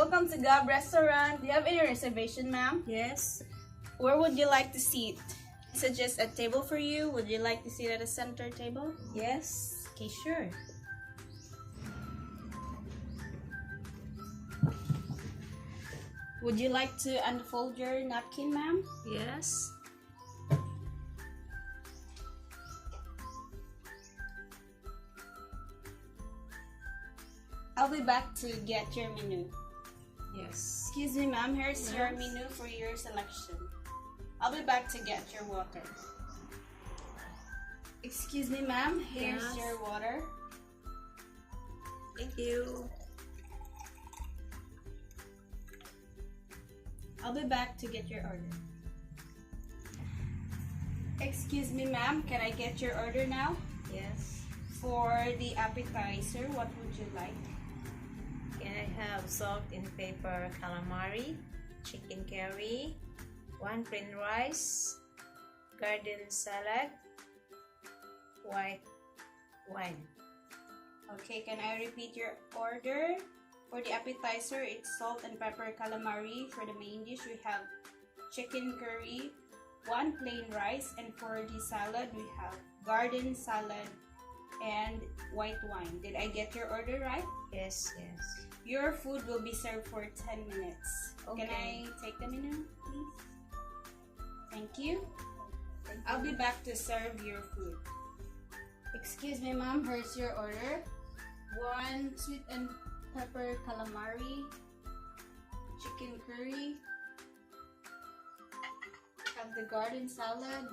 Welcome to Gab Restaurant. Do you have any reservation, ma'am? Yes. Where would you like to sit? Is it just a table for you? Would you like to sit at a center table? Yes. Okay, sure. Would you like to unfold your napkin, ma'am? Yes. I'll be back to get your menu. Yes. Excuse me, ma'am. Here's your Yes. menu for your selection. I'll be back to get your water. Excuse me, ma'am. Here's Yes. your water. Thank you. I'll be back to get your order. Excuse me, ma'am. Can I get your order now? Yes. For the appetizer, what would you like? Can I have salt and pepper calamari, chicken curry, 1 plain rice, garden salad, white wine. Okay, can I repeat your order? For the appetizer, it's salt and pepper calamari. For the main dish, we have chicken curry, 1 plain rice, and for the salad, we have garden salad and white wine. Did I get your order right? Yes, yes. Your food will be served for 10 minutes. Okay. Can I take the menu, please? Thank you. Thank you. I'll be back to serve your food. Excuse me, ma'am. Here's your order. 1 sweet and pepper calamari, chicken curry, have the garden salad,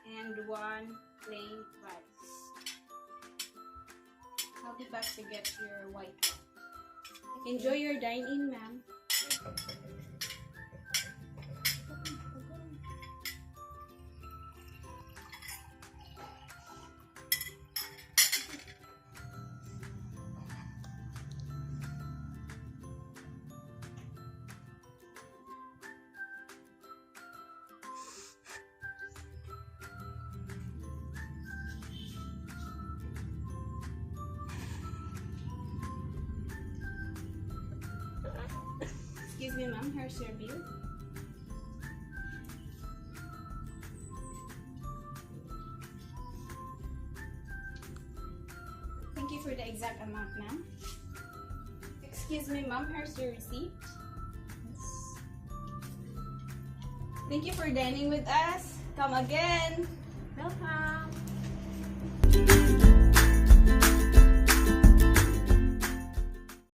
and 1 plain rice. I'll be back to get your white wine. Enjoy your dine-in, ma'am. Excuse me, ma'am. Here's your bill. Thank you for the exact amount, ma'am. Excuse me, ma'am. Here's your receipt. Yes. Thank you for dining with us. Come again. Welcome.